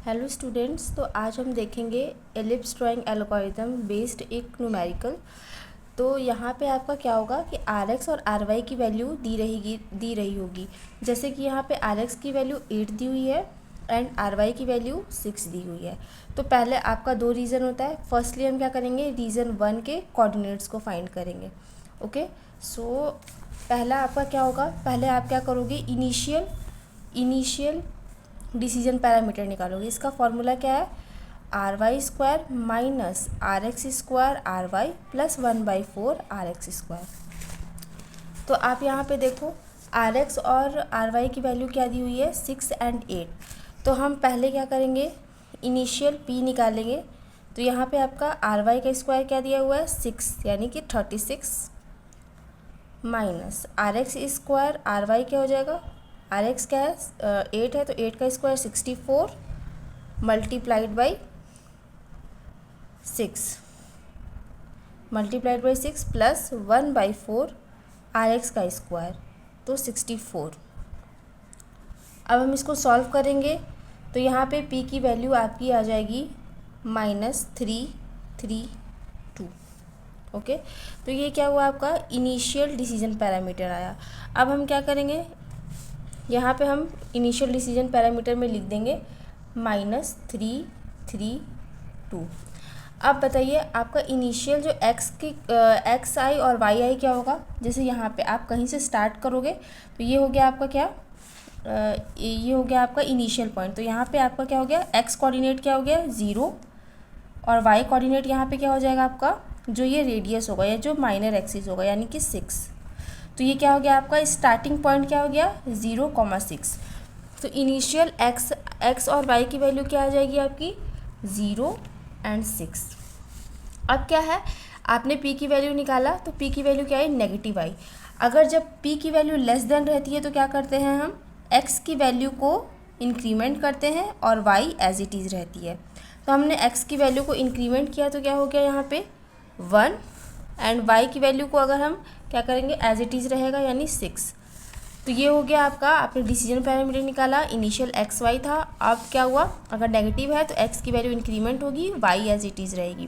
Hello students, तो आज हम देखेंगे एलिप्स ड्राइंग एल्गोरिथम बेस्ड एक न्यूमेरिकल। तो यहाँ पे आपका क्या होगा कि आर एक्स और आर वाई की वैल्यू दी रही होगी। जैसे कि यहाँ पे आर एक्स की वैल्यू 8 दी हुई है एंड आर वाई की वैल्यू 6 दी हुई है। तो पहले आपका दो रीज़न होता है। फर्स्टली हम क्या करेंगे, रीज़न 1 के कोऑर्डिनेट्स को फाइंड करेंगे। ओके, सो पहला आपका क्या होगा, पहले आप क्या करोगे, इनिशियल डिसीजन पैरामीटर निकालोगे। इसका फॉर्मूला क्या है, R Y square minus R X square R Y plus 1/4 R X square. तो आप यहाँ पे देखो, आर एक्स और आर वाई की वैल्यू क्या दी हुई है, 6 एंड 8। तो हम पहले क्या करेंगे, इनिशियल पी निकालेंगे। तो यहाँ पे आपका आर वाई का स्क्वायर क्या दिया हुआ है, 6 यानी कि 36 minus R X square R Y क्या हो जाएगा, आर एक्स क्या है 8 है, तो 8 का square 64 multiplied by 6 plus 1/4 R X का स्क्वायर, तो 64। अब हम इसको सॉल्व करेंगे तो यहाँ पे p की वैल्यू आपकी आ जाएगी -332। ओके, तो ये क्या हुआ, आपका इनिशियल डिसीजन पैरामीटर आया। अब हम क्या करेंगे, यहाँ पे हम इनिशियल डिसीजन पैरामीटर में लिख देंगे -332। अब बताइए आपका इनिशियल जो एक्स आई और वाई आई क्या होगा। जैसे यहाँ पे आप कहीं से स्टार्ट करोगे तो ये हो गया आपका क्या, ये हो गया आपका इनिशियल पॉइंट। तो यहाँ पे आपका क्या हो गया, एक्स कोऑर्डिनेट क्या हो गया 0 और वाई कोऑर्डिनेट यहाँ पे क्या हो जाएगा आपका, जो ये रेडियस होगा या जो माइनर एक्सिस होगा यानी कि 6। तो ये क्या हो गया आपका, स्टार्टिंग पॉइंट क्या हो गया 0,6। तो इनिशियल एक्स और वाई की वैल्यू क्या आ जाएगी आपकी 0 एंड 6। अब क्या है, आपने p की वैल्यू निकाला तो p की वैल्यू क्या है -i। अगर जब p की वैल्यू लेस देन रहती है तो क्या करते हैं हम, x की वैल्यू को इंक्रीमेंट करते हैं और y एज इट इज़ रहती है। तो हमने x की वैल्यू को इंक्रीमेंट किया तो क्या हो गया यहाँ पे 1 एंड y की वैल्यू को अगर हम क्या करेंगे एज इट इज़ रहेगा यानी 6। तो ये हो गया आपका, आपने डिसीजन पैरामीटर निकाला, इनिशियल एक्स वाई था। अब क्या हुआ, अगर नेगेटिव है तो एक्स की वैल्यू इंक्रीमेंट होगी, वाई एज इट इज़ रहेगी।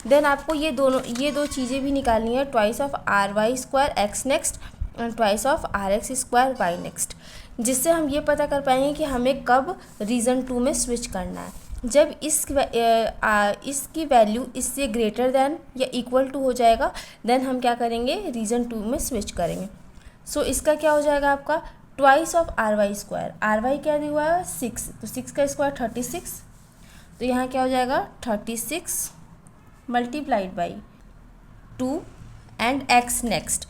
देन आपको ये दो चीज़ें भी निकालनी है, twice of R Y square X next and twice of R X square Y next, जिससे हम ये पता कर पाएंगे कि हमें कब रीज़न 2 में स्विच करना है। जब इसकी वैल्यू इससे ग्रेटर देन या इक्वल टू हो जाएगा, देन हम क्या करेंगे, रीज़न 2 में स्विच करेंगे। सो इसका क्या हो जाएगा आपका, twice of R Y square, R Y क्या दिया हुआ है 6, तो 6 का स्क्वायर 36। तो यहाँ क्या हो जाएगा 36 multiplied by 2 and x next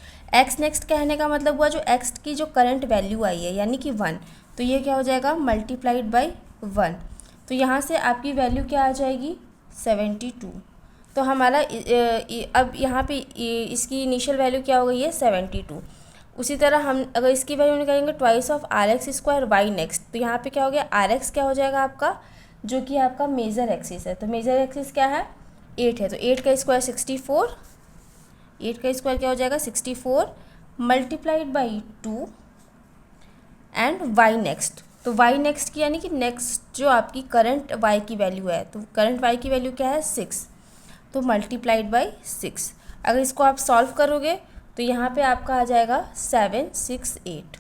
कहने का मतलब हुआ जो एक्स की जो करंट वैल्यू आई है यानी कि 1। तो ये क्या हो जाएगा मल्टीप्लाइड बाई 1। तो यहाँ से आपकी वैल्यू क्या आ जाएगी 72। तो हमारा अब यहाँ पे इसकी इनिशियल वैल्यू क्या हो गई है 72। उसी तरह हम अगर इसकी वैल्यू निकालेंगे twice of R X square Y next, तो यहाँ पे क्या हो गया, आर एक्स क्या हो जाएगा आपका, जो कि आपका मेजर एक्सिस है। तो मेजर एक्सिस क्या है 8 है, तो 8 का स्क्वायर 64, 8 का स्क्वायर क्या हो जाएगा 64 multiplied by 2 and Y next. तो वाई नेक्स्ट की यानी कि नेक्स्ट जो आपकी करंट वाई की वैल्यू है, तो करंट वाई की वैल्यू क्या है 6, तो मल्टीप्लाइड बाई 6। अगर इसको आप सॉल्व करोगे तो यहाँ पे आपका आ जाएगा 768।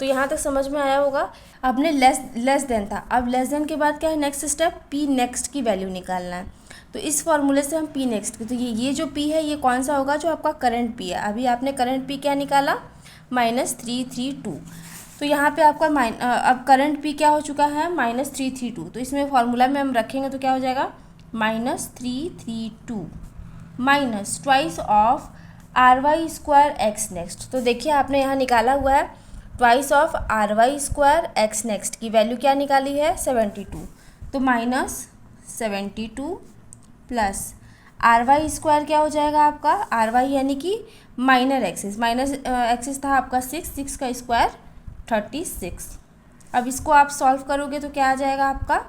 तो यहाँ तक समझ में आया होगा। आपने लेस देन था, अब लेस देन के बाद क्या है नेक्स्ट स्टेप, पी नेक्स्ट की वैल्यू निकालना है। तो इस फॉर्मूले से हम पी नेक्स्ट की, तो ये जो पी है ये कौन सा होगा, जो आपका करंट पी है। अभी आपने करंट पी क्या निकाला -332। तो यहाँ पे आपका अब करंट पी क्या हो चुका है -332। तो इसमें फॉर्मूला में हम रखेंगे तो क्या हो जाएगा -332 minus twice of R Y square X next. तो देखिए आपने यहाँ निकाला हुआ है twice of R Y square X next की वैल्यू क्या निकाली है 72। तो -72 प्लस आर वाई स्क्वायर क्या हो जाएगा आपका, आर वाई यानी कि माइनर एक्सिस था आपका 6 का स्क्वायर 36। अब इसको आप सॉल्व करोगे तो क्या आ जाएगा आपका,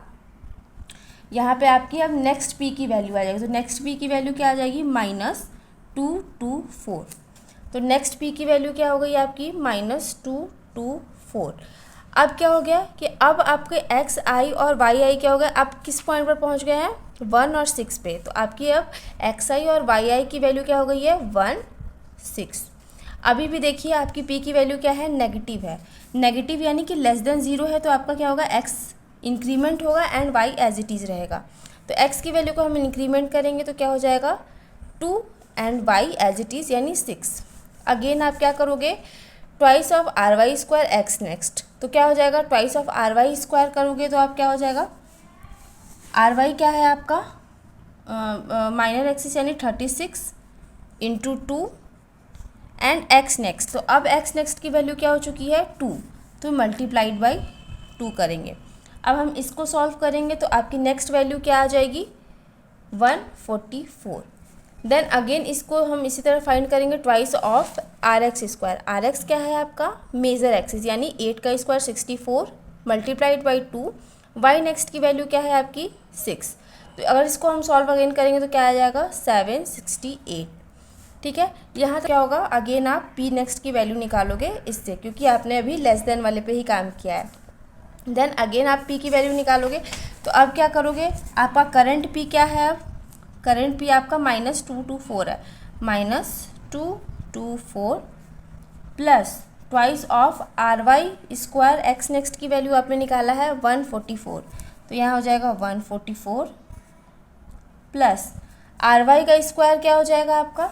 यहाँ पे आपकी अब नेक्स्ट पी की वैल्यू आ जाएगी। तो नेक्स्ट पी की वैल्यू क्या आ जाएगी -224। तो नेक्स्ट पी की वैल्यू क्या हो गई आपकी -224। अब क्या हो गया कि अब आपके एक्स आई और वाई आई क्या हो गया, आप किस पॉइंट पर पहुंच गए हैं, 1 और 6 पे। तो आपकी अब एक्स आई और वाई आई की वैल्यू क्या हो गई है, 1 6। अभी भी देखिए आपकी पी की वैल्यू क्या है, नेगेटिव है। नेगेटिव यानी कि लेस देन 0 है, तो आपका क्या होगा, एक्स इंक्रीमेंट होगा and Y as it is रहेगा। तो एक्स की वैल्यू को हम इंक्रीमेंट करेंगे तो क्या हो जाएगा, 2 and Y as it is यानी 6। अगेन आप क्या करोगे, twice of R Y square X next. तो क्या हो जाएगा, twice of R Y square करोगे तो आप क्या हो जाएगा, आर वाई क्या है आपका माइनर एक्सिस यानी 36 इंटू 2 एंड एक्स नेक्स्ट। तो अब एक्स नेक्स्ट की वैल्यू क्या हो चुकी है, 2, तो मल्टीप्लाइड बाई 2 करेंगे। अब हम इसको सॉल्व करेंगे तो आपकी नेक्स्ट वैल्यू क्या आ जाएगी, 144। देन अगेन इसको हम इसी तरह फाइंड करेंगे, twice of R X square. R X क्या है आपका मेजर एक्सिस यानी 8 का square 64 multiplied by 2। Y next की वैल्यू क्या है आपकी 6। तो अगर इसको हम सॉल्व अगेन करेंगे तो क्या आ जाएगा 768। ठीक है, यहाँ तक क्या होगा, अगेन आप पी नेक्स्ट की वैल्यू निकालोगे इससे, क्योंकि आपने अभी लेस देन वाले पे ही काम किया है। देन अगेन आप पी की वैल्यू निकालोगे तो अब क्या करोगे, आपका करंट पी क्या है, अब करंट पी आपका -224 है, -224 plus twice of R Y square X next की वैल्यू आपने निकाला है 144। तो यहाँ हो जाएगा 144 प्लस आर वाई का स्क्वायर क्या हो जाएगा आपका,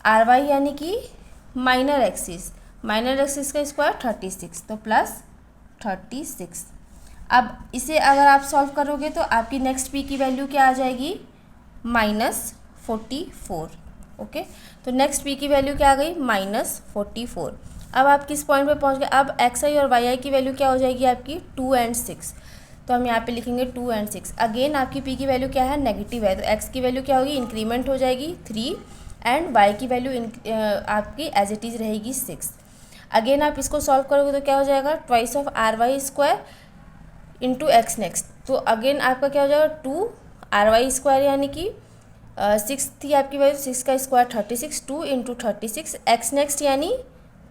आर वाई यानी कि माइनर एक्सिस का स्क्वायर 36, तो प्लस 36। अब इसे अगर आप सॉल्व करोगे तो आपकी नेक्स्ट पी की वैल्यू क्या आ जाएगी, -44। ओके, तो नेक्स्ट पी की वैल्यू क्या आ गई, -44। अब आप किस पॉइंट पे पहुंच गए, अब एक्स आई और वाई आई की वैल्यू क्या हो जाएगी आपकी 2 एंड 6। तो हम यहाँ पे लिखेंगे 2 एंड 6। अगेन आपकी पी की वैल्यू क्या है, नेगेटिव है, तो एक्स की वैल्यू क्या होगी, इंक्रीमेंट हो जाएगी 3 एंड वाई की वैल्यू आपकी एज इट इज़ रहेगी 6। अगेन आप इसको सॉल्व करोगे तो क्या हो जाएगा, twice of R Y square into X next. तो अगेन आपका क्या हो जाएगा 2 आर वाई स्क्वायर यानी कि 6 थी आपकी वैल्यू, 6 का स्क्वायर 36, 2 इंटू 36 एक्स नेक्स्ट यानी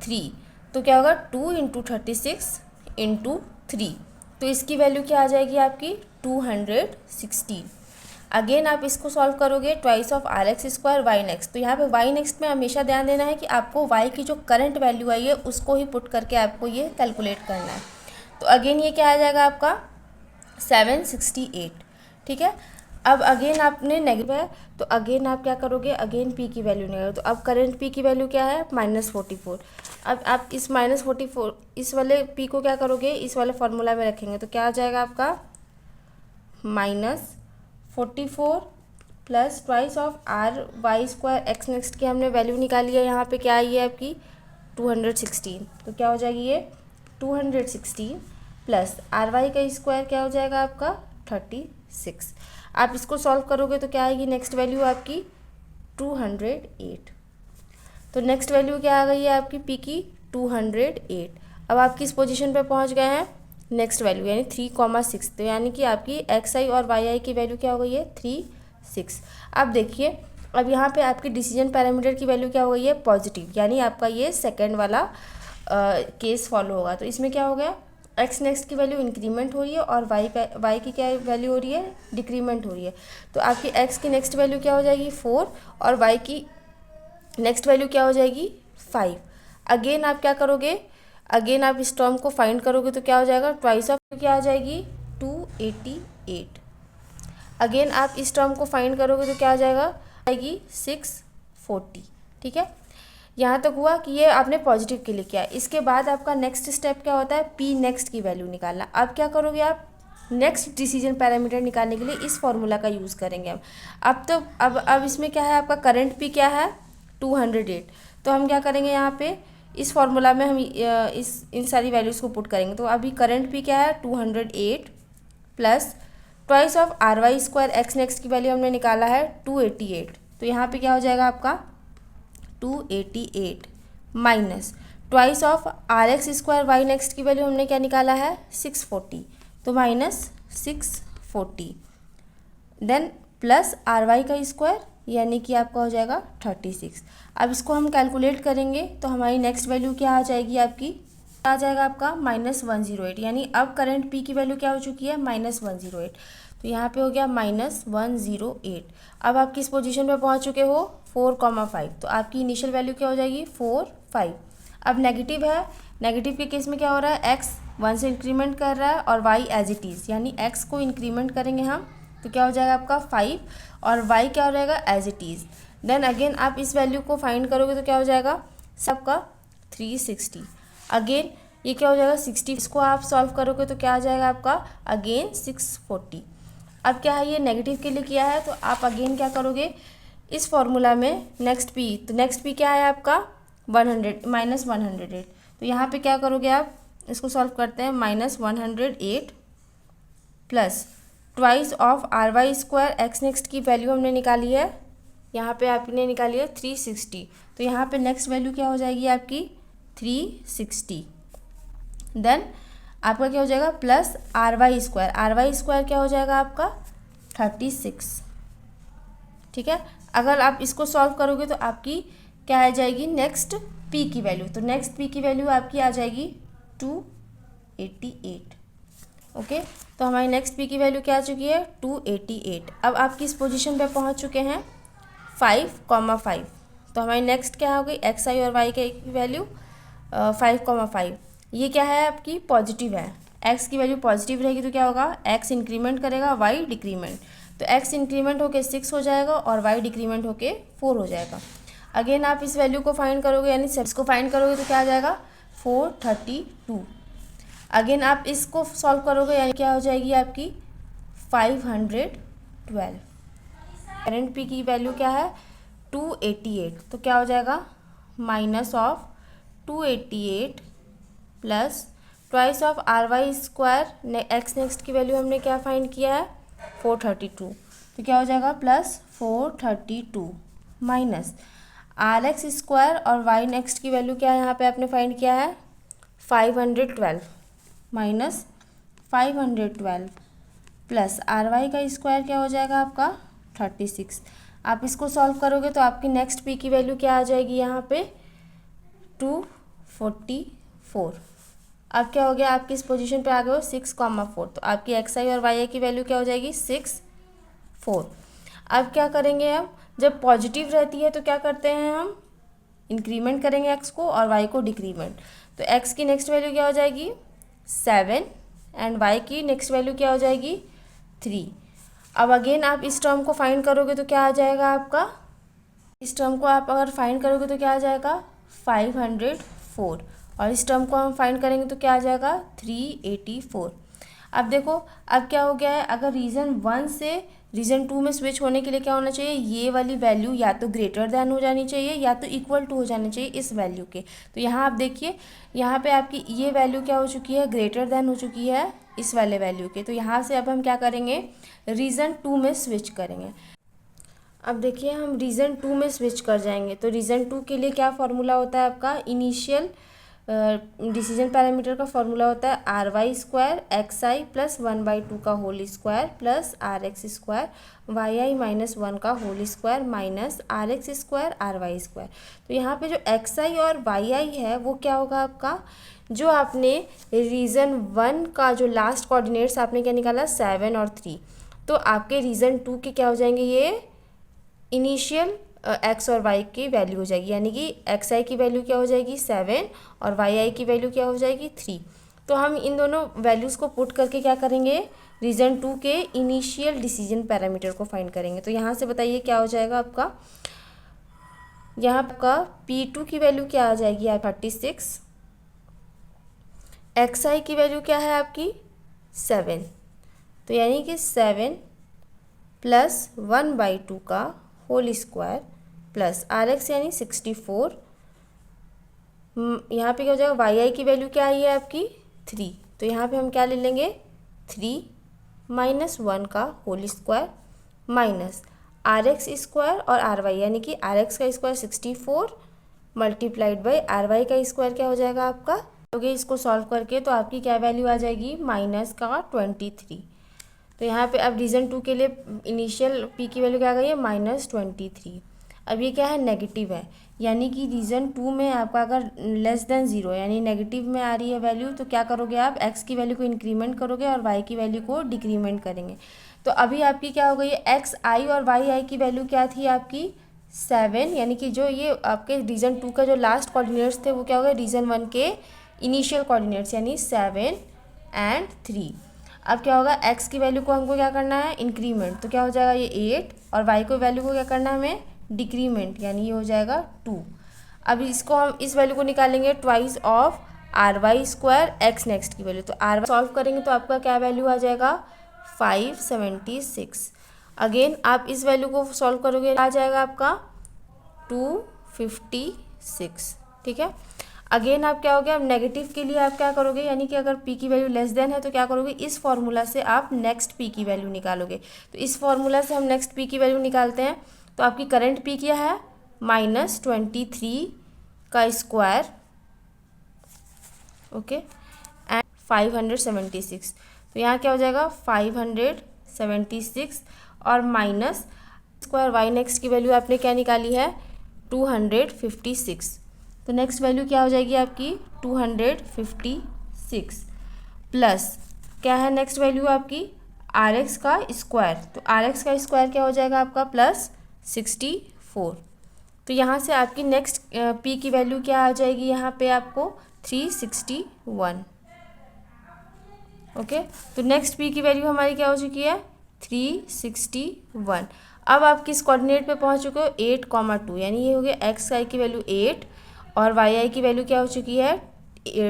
3। तो क्या होगा 2 इंटू 36 इंटू 3। तो इसकी वैल्यू क्या आ जाएगी आपकी 216। अगेन आप इसको सॉल्व करोगे, twice of R X square Y next. तो यहाँ पे वाई नेक्स्ट में हमेशा ध्यान देना है कि आपको वाई की जो करंट वैल्यू आई है उसको ही पुट करके आपको ये कैलकुलेट करना है। तो अगेन ये क्या आ जाएगा आपका 768। ठीक है, अब अगेन आपने नेगेटिव है तो अगेन आप क्या करोगे, अगेन पी की वैल्यू निकालो। तो अब करंट पी की वैल्यू क्या है, -44। अब आप इस -44 इस वाले पी को क्या करोगे, इस वाले फॉर्मूला में रखेंगे तो क्या आ जाएगा आपका -44 plus twice of R Y square X next की हमने वैल्यू निकाली है, यहाँ पे क्या आई है आपकी 216। तो क्या हो जाएगी ये 216 प्लस आर वाई का स्क्वायर क्या हो जाएगा आपका 36। आप इसको सॉल्व करोगे तो क्या आएगी नेक्स्ट वैल्यू आपकी 208। तो नेक्स्ट वैल्यू क्या आ गई है आपकी पी की 208। अब आप किस पोजीशन पे पहुंच गए हैं, नेक्स्ट वैल्यू यानी 3,6। तो यानी कि आपकी एक्स आई और वाई आई की वैल्यू क्या हो गई है 3 6। अब देखिए अब यहाँ पे आपकी डिसीजन पैरामीटर की वैल्यू क्या हो गई है पॉजिटिव, यानी आपका ये सेकेंड वाला केस फॉलो होगा। तो इसमें क्या हो गया, एक्स नेक्स्ट की वैल्यू इंक्रीमेंट हो रही है और वाई की क्या वैल्यू हो रही है डिक्रीमेंट हो रही है। तो आपकी एक्स की नेक्स्ट वैल्यू क्या हो जाएगी 4 और वाई की नेक्स्ट वैल्यू क्या हो जाएगी 5। अगेन आप क्या करोगे, अगेन आप इस टर्म को फाइंड करोगे तो क्या हो जाएगा, ट्वाइस ऑफ क्या आ जाएगी 288। अगेन आप इस टर्म को फाइंड करोगे तो क्या आ जाएगा, आएगी 640। ठीक है, यहाँ तक हुआ कि ये आपने पॉजिटिव के लिए किया। इसके बाद आपका नेक्स्ट स्टेप क्या होता है, पी नेक्स्ट की वैल्यू निकालना। अब क्या करोगे आप, नेक्स्ट डिसीजन पैरामीटर निकालने के लिए इस फॉर्मूला का यूज़ करेंगे हम। अब इसमें क्या है, आपका करंट पी क्या है 208। तो हम क्या करेंगे, यहाँ पे इस फॉर्मूला में हम इन सारी वैल्यूज़ को पुट करेंगे। तो अभी करंट पी क्या है 208 plus twice of R Y square X next की वैल्यू हमने निकाला है 288। तो यहाँ पे क्या हो जाएगा आपका 288 minus twice of R X square Y next की वैल्यू हमने क्या निकाला है 640। तो -640 देन प्लस आर वाई का स्क्वायर यानी कि आपका हो जाएगा 36। अब इसको हम कैलकुलेट करेंगे तो हमारी नेक्स्ट वैल्यू क्या आ जाएगी आपकी, आ जाएगा आपका -108, यानी अब करंट पी की वैल्यू क्या हो चुकी है -108। तो यहाँ पे हो गया -108। अब आप किस पोजीशन पे पहुँच चुके हो 4,5। तो आपकी इनिशियल वैल्यू क्या हो जाएगी 4, 5। अब नेगेटिव है, नेगेटिव के केस में क्या हो रहा है x 1 से इंक्रीमेंट कर रहा है और y एज इट इज़, यानी x को इंक्रीमेंट करेंगे हम तो क्या हो जाएगा आपका 5 और y क्या हो जाएगा as it is. Then again आप इस वैल्यू को फाइंड करोगे तो क्या हो जाएगा सबका 360। अगेन ये क्या हो जाएगा 60, इसको आप सॉल्व करोगे तो क्या आ जाएगा आपका अगेन 640। अब क्या है ये नेगेटिव के लिए किया है तो आप अगेन क्या करोगे इस फॉर्मूला में नेक्स्ट पी, तो नेक्स्ट पी क्या है आपका 100 -108। तो यहाँ पे क्या करोगे आप इसको सॉल्व करते हैं -108 plus twice of RY² x next की वैल्यू हमने निकाली है, यहाँ पे आपने निकाली है 360। तो यहाँ पे नेक्स्ट वैल्यू क्या हो जाएगी आपकी 360। देन आपका क्या हो जाएगा प्लस RY² क्या हो जाएगा आपका 36। ठीक है, अगर आप इसको सॉल्व करोगे तो आपकी क्या आ जाएगी नेक्स्ट पी की वैल्यू, तो नेक्स्ट पी की वैल्यू आपकी आ जाएगी 288। ओके, तो हमारी नेक्स्ट पी की वैल्यू क्या आ चुकी है 288। अब आप किस पोजीशन पे पहुंच चुके हैं 5,5। तो हमारी नेक्स्ट क्या हो गई XI और Y की वैल्यू 5,5। ये क्या है आपकी पॉजिटिव है, x की वैल्यू पॉजिटिव रहेगी तो क्या होगा x इंक्रीमेंट करेगा y डिक्रीमेंट, तो x इंक्रीमेंट होके 6 हो जाएगा और y डिक्रीमेंट होके 4 हो जाएगा। अगेन आप इस वैल्यू को फाइंड करोगे यानी सेट्स को फाइंड करोगे तो क्या आ जाएगा 432। अगेन आप इसको सॉल्व करोगे यानी क्या हो जाएगी आपकी 512। करंट पी की वैल्यू क्या है 288, तो क्या हो जाएगा minus of 288 plus twice of RY² x next की वैल्यू हमने क्या फाइंड किया है 432। तो क्या हो जाएगा प्लस 432 माइनस RX² और Y नेक्स्ट की वैल्यू क्या है यहाँ पे आपने फाइंड किया है 512 माइनस 512 प्लस RY² क्या हो जाएगा आपका 36। आप इसको सॉल्व करोगे तो आपकी नेक्स्ट पी की वैल्यू क्या आ जाएगी यहाँ पे 244। अब क्या हो गया आपकी इस पोजीशन पे आ गए हो 6,4। तो आपकी XI और YI की वैल्यू क्या हो जाएगी 6, 4। अब क्या करेंगे हम जब पॉजिटिव रहती है तो क्या करते हैं हम इंक्रीमेंट करेंगे x को और y को डिक्रीमेंट। तो x की नेक्स्ट वैल्यू क्या हो जाएगी 7 एंड y की नेक्स्ट वैल्यू क्या हो जाएगी 3। अब अगेन आप इस टर्म को फाइंड करोगे तो क्या आ जाएगा आपका, इस टर्म को आप अगर फाइंड करोगे तो क्या आ जाएगा 504 और इस टर्म को हम फाइंड करेंगे तो क्या आ जाएगा 384। अब देखो अब क्या हो गया है, अगर रीज़न 1 से रीज़न 2 में स्विच होने के लिए क्या होना चाहिए, ये वाली वैल्यू या तो ग्रेटर देन हो जानी चाहिए या तो इक्वल टू हो जानी चाहिए इस वैल्यू के। तो यहाँ आप देखिए यहाँ पे आपकी ये वैल्यू क्या हो चुकी है ग्रेटर देन हो चुकी है इस वाले वैल्यू के। तो यहाँ से अब हम क्या करेंगे रीज़न 2 में स्विच करेंगे। अब देखिए हम रीज़न 2 में स्विच कर जाएंगे तो रीज़न 2 के लिए क्या फार्मूला होता है आपका इनिशियल डिसीजन पैरामीटर का फार्मूला होता है RY² XI प्लस 1/2 का whole square plus RX² YI minus 1 का whole square minus RX² RY²। तो यहाँ पे जो XI और YI है वो क्या होगा आपका, जो आपने रीज़न 1 का जो लास्ट कोऑर्डिनेट्स आपने क्या निकाला 7 और 3, तो आपके रीज़न 2 के क्या हो जाएंगे ये इनिशियल x और y की वैल्यू हो जाएगी, यानी कि xi की वैल्यू क्या हो जाएगी 7 और yi की वैल्यू क्या हो जाएगी 3। तो हम इन दोनों वैल्यूज़ को पुट करके क्या करेंगे रीज़न 2 के इनिशियल डिसीजन पैरामीटर को फाइंड करेंगे। तो यहाँ से बताइए क्या हो जाएगा आपका, यहाँ आपका P2 की वैल्यू क्या आ जाएगी 36, xi की वैल्यू क्या है आपकी 7, तो यानी कि 7 प्लस 1/2 का होल स्क्वायर प्लस RX यानी 64। यहाँ पे क्या हो जाएगा YI की वैल्यू क्या आई है आपकी 3, तो यहाँ पे हम क्या ले लेंगे 3 माइनस 1 का होल स्क्वायर माइनस RX² और RY यानी कि RX का स्क्वायर 64 मल्टीप्लाइड बाई RY का स्क्वायर क्या हो जाएगा आपका, ओके इसको सॉल्व करके तो आपकी क्या वैल्यू आ जाएगी माइनस का 23। तो यहाँ पे अब रीज़न 2 के लिए इनिशियल पी की वैल्यू क्या आ गई है -23। अब ये क्या है, नेगेटिव है, यानी कि रीज़न 2 में आपका अगर लेस देन 0 यानी नेगेटिव में आ रही है वैल्यू, तो क्या करोगे आप, x की वैल्यू को इंक्रीमेंट करोगे और y की वैल्यू को डिक्रीमेंट करेंगे। तो अभी आपकी क्या हो गई है, एक्स आई और वाई आई की वैल्यू क्या थी आपकी 7, यानी कि जो ये आपके रीजन 2 का जो लास्ट कोऑर्डिनेट्स थे वो क्या हो गए, रीजन 1 के इनिशियल कोऑर्डिनेट्स यानी 7 एंड 3। अब क्या होगा, x की वैल्यू को हमको क्या करना है, इंक्रीमेंट, तो क्या हो जाएगा ये 8, और y को वैल्यू को क्या करना है हमें, डिक्रीमेंट, यानी ये हो जाएगा 2। अब इसको हम इस वैल्यू को निकालेंगे twice of R Y square X next की वैल्यू, तो आर वाई सॉल्व करेंगे तो आपका क्या वैल्यू आ जाएगा 576। अगेन आप इस वैल्यू को सॉल्व करोगे आ जाएगा आपका 256, ठीक है। अगेन आप क्या हो गया, अब नेगेटिव के लिए आप क्या करोगे, यानी कि अगर p की वैल्यू लेस देन है तो क्या करोगे, इस फॉर्मूला से आप नेक्स्ट p की वैल्यू निकालोगे। तो इस फॉर्मूला से हम नेक्स्ट p की वैल्यू निकालते हैं, तो आपकी करंट p क्या है, -23 का स्क्वायर, ओके, एंड 576। तो यहाँ क्या हो जाएगा 576 और माइनस स्क्वायर y नेक्स्ट की वैल्यू आपने क्या निकाली है 256। तो नेक्स्ट वैल्यू क्या हो जाएगी आपकी 256 प्लस क्या है नेक्स्ट वैल्यू आपकी rx का स्क्वायर, तो rx का स्क्वायर क्या हो जाएगा आपका प्लस 64। तो यहाँ से आपकी नेक्स्ट p की वैल्यू क्या आ जाएगी यहाँ पे आपको 361, ओके। तो नेक्स्ट p की वैल्यू हमारी क्या हो चुकी है 361। अब आप किस कोऑर्डिनेट पे पहुँच चुके हो 8,2, यानी ये हो गया एक्स आई की वैल्यू 8 और वाई आई की वैल्यू क्या हो चुकी है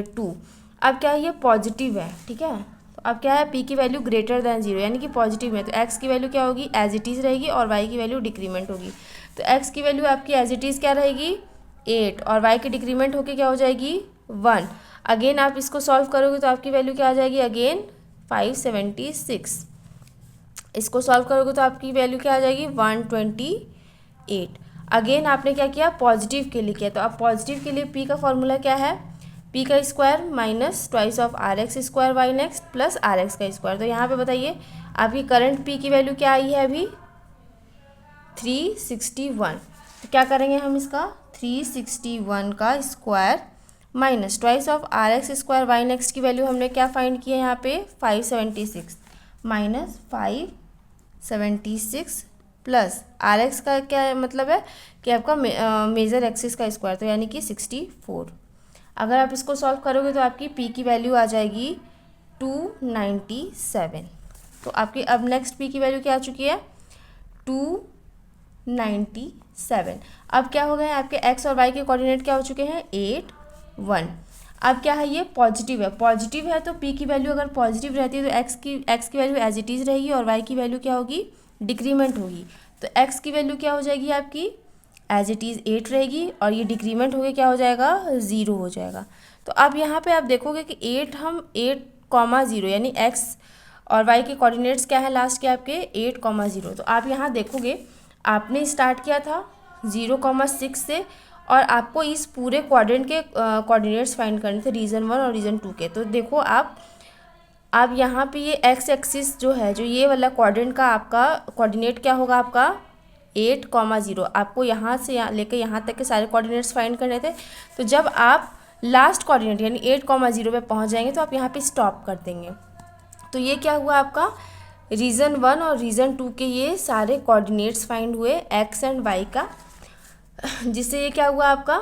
2। अब क्या है ये पॉजिटिव है, ठीक है। तो अब क्या है p की वैल्यू ग्रेटर देन 0 यानी कि पॉजिटिव है, तो x की वैल्यू क्या होगी एज इट इज़ रहेगी और y की वैल्यू डिक्रीमेंट होगी। तो x की वैल्यू आपकी एज इट इज़ क्या रहेगी 8 और y की डिक्रीमेंट होकर क्या हो जाएगी 1। अगेन आप इसको सॉल्व करोगे तो आपकी वैल्यू क्या आ जाएगी अगेन 576। इसको सॉल्व करोगे तो आपकी वैल्यू क्या आ जाएगी 128। अगेन आपने क्या किया पॉजिटिव के लिए किया, तो अब पॉजिटिव के लिए p का फॉर्मूला क्या है p का square minus twice of R X square Y next plus R X का स्क्वायर। तो यहाँ पे बताइए आपकी करंट p की वैल्यू क्या आई है अभी 361। तो क्या करेंगे हम इसका 361 का square minus twice of R X square Y next की वैल्यू हमने क्या फाइंड किया यहाँ पे 576 माइनस 576 प्लस आर एक्स का क्या मतलब है कि आपका मेजर एक्सिस का स्क्वायर, तो यानी कि 64। अगर आप इसको सॉल्व करोगे तो आपकी p की वैल्यू आ जाएगी 297। तो आपकी अब नेक्स्ट p की वैल्यू क्या आ चुकी है 297। अब क्या हो गए आपके x और y के कोऑर्डिनेट क्या हो चुके हैं 8 1। अब क्या है ये पॉजिटिव है, पॉजिटिव है तो p की वैल्यू अगर पॉजिटिव रहती है तो x की वैल्यू एज इट इज़ रहेगी और y की वैल्यू क्या होगी डिक्रीमेंट होगी। तो x की वैल्यू क्या हो जाएगी आपकी एज इट इज़ 8 रहेगी और ये डिक्रीमेंट हो गया क्या हो जाएगा 0 हो जाएगा। तो अब यहाँ पे आप देखोगे कि 8 हम 8,0 यानी x और y के कोऑर्डिनेट्स क्या है लास्ट के आपके 8,0। तो आप यहाँ देखोगे आपने स्टार्ट किया था 0,6 से और आपको इस पूरे क्वाड्रेंट के कोऑर्डिनेट्स फाइंड करने थे रीजन 1 और रीजन 2 के। तो देखो आप यहाँ पे ये एक्स एक्सिस जो है जो ये वाला क्वाड्रेंट का आपका कोऑर्डिनेट क्या होगा आपका 8,0। आपको यहाँ से लेकर यहाँ तक के सारे कोऑर्डिनेट्स फाइंड करने थे। तो जब आप लास्ट कोऑर्डिनेट यानी 8,0 पे पहुँच जाएंगे तो आप यहाँ पे स्टॉप कर देंगे। तो ये क्या हुआ आपका रीजन 1 और रीजन 2 के ये सारे कोऑर्डिनेट्स फाइंड हुए एक्स एंड वाई का, जिससे ये क्या हुआ आपका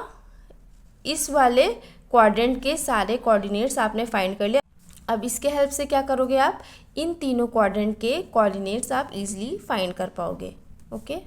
इस वाले क्वाड्रेंट के सारे कोऑर्डिनेट्स आपने फाइंड कर लिया। अब इसके हेल्प से क्या करोगे आप इन तीनों क्वाड्रेंट के कोऑर्डिनेट्स आप इजीली फाइंड कर पाओगे, ओके।